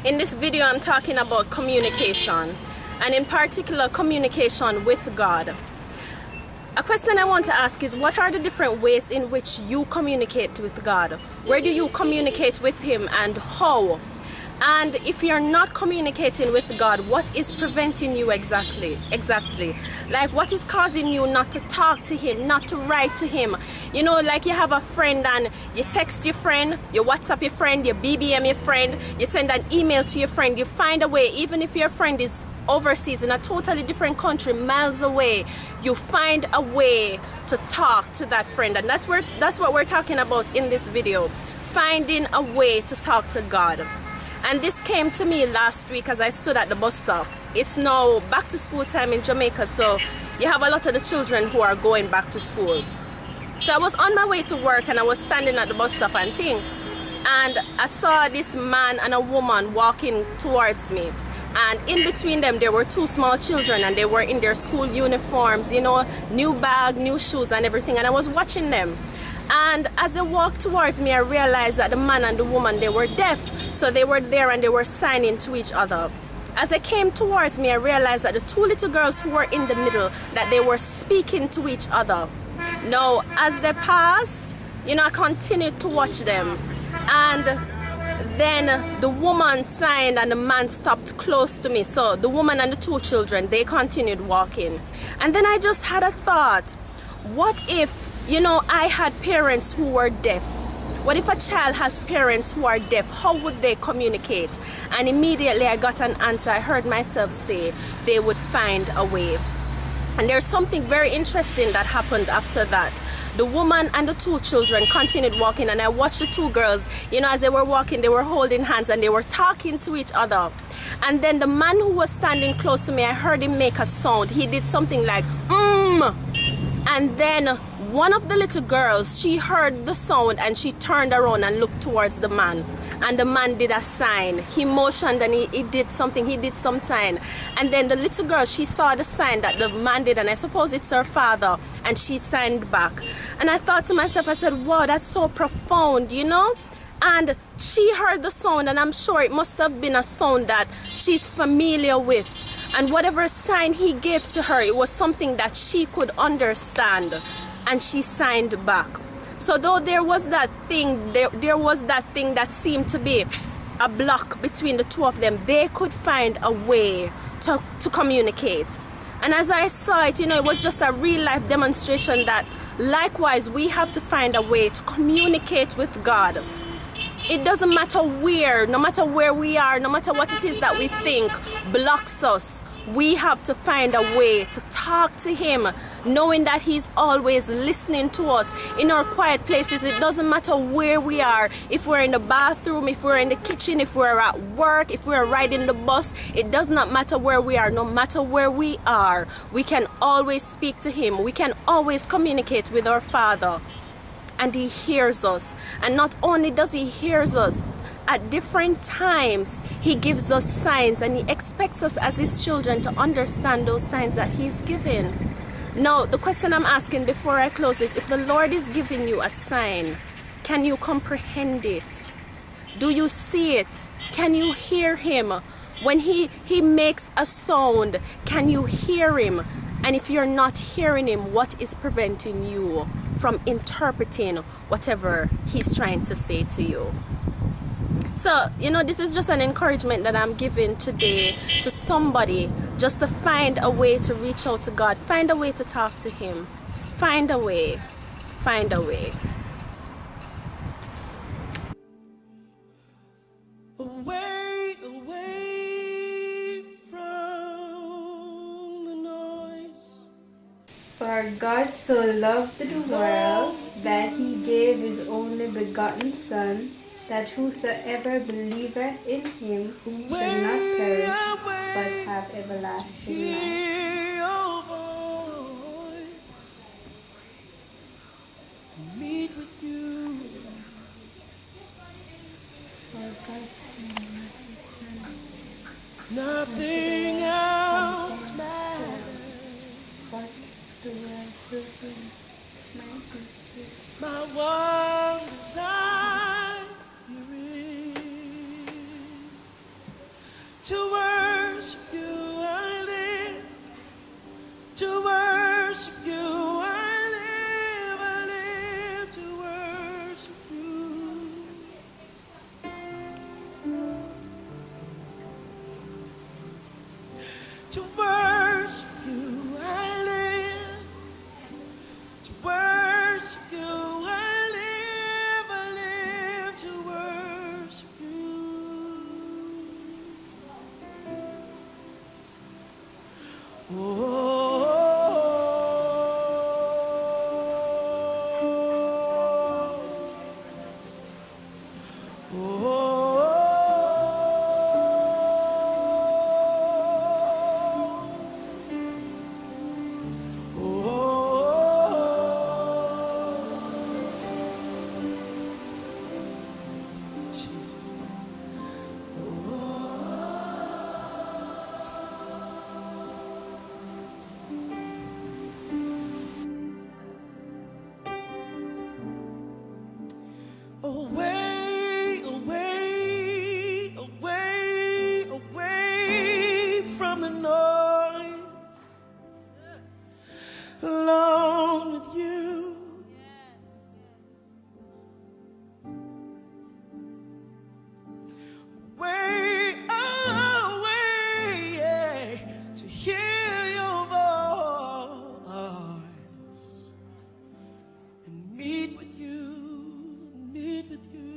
In this video, I'm talking about communication, and in particular, communication with God. A question I want to ask is, what are the different ways in which you communicate with God? Where do you communicate with Him and how? And if you're not communicating with God, what is preventing you exactly? Like, what is causing you not to talk to Him, not to write to Him? You know, like you have a friend and you text your friend, you WhatsApp your friend, you BBM your friend, you send an email to your friend, you find a way, even if your friend is overseas in a totally different country, miles away, you find a way to talk to that friend. And that's what we're talking about in this video, finding a way to talk to God. And this came to me last week as I stood at the bus stop. It's now back to school time in Jamaica, so you have a lot of the children who are going back to school. So I was on my way to work and I was standing at the bus stop and I saw this man and a woman walking towards me. And in between them there were two small children, and they were in their school uniforms, you know, new bag, new shoes and everything, and I was watching them. And as they walked towards me, I realized that the man and the woman, they were deaf. So they were there and they were signing to each other. As they came towards me, I realized that the two little girls who were in the middle, that they were speaking to each other. Now, as they passed, you know, I continued to watch them. And then the woman signed and the man stopped close to me. So the woman and the two children, they continued walking. And then I just had a thought, what if, you know, I had parents who were deaf? What if a child has parents who are deaf? How would they communicate? And immediately I got an answer. I heard myself say they would find a way. And there's something very interesting that happened after that. The woman and the two children continued walking, and I watched the two girls, you know, as they were walking, they were holding hands and they were talking to each other. And then the man who was standing close to me, I heard him make a sound. He did something like, And then one of the little girls, she heard the sound and she turned around and looked towards the man. And the man did a sign. He motioned and he did something. He did some sign. And then the little girl, she saw the sign that the man did, and I suppose it's her father. And she signed back. And I thought to myself, I said, wow, that's so profound, you know? And she heard the sound, and I'm sure it must have been a sound that she's familiar with. And whatever sign he gave to her, it was something that she could understand. And she signed back. So though there was that thing, there was that thing that seemed to be a block between the two of them, they could find a way to communicate. And as I saw it, you know, it was just a real life demonstration that likewise we have to find a way to communicate with God. It doesn't matter where, no matter where we are, no matter what it is that we think blocks us, we have to find a way to talk to Him, knowing that He's always listening to us in our quiet places. It doesn't matter where we are, if we're in the bathroom, if we're in the kitchen, if we're at work, if we're riding the bus, it does not matter where we are. No matter where we are, we can always speak to Him. We can always communicate with our Father, and He hears us. And not only does He hear us, at different times He gives us signs, and He expects us as His children to understand those signs that He's given. Now, the question I'm asking before I close is, if the Lord is giving you a sign, can you comprehend it? Do you see it? Can you hear Him? When He makes a sound, can you hear Him? And if you're not hearing Him, what is preventing you from interpreting whatever He's trying to say to you? So, you know, this is just an encouragement that I'm giving today to somebody, just to find a way to reach out to God, find a way to talk to Him, find a way, find a way. Away, away from the noise. For God so loved the world that He gave His only begotten Son, that whosoever believeth in Him should not perish, but have everlasting life. Meet with you. For God so loved His Son, Nothing else matters. what the world will bring might be saved. My one desire is worship you. I live to worship you. To worship you, I live. To worship you, I live to worship you. Jesus. Away, away, away, away from the noise, alone with you. Way away, yeah, to hear your voice and meet with you, meet with you.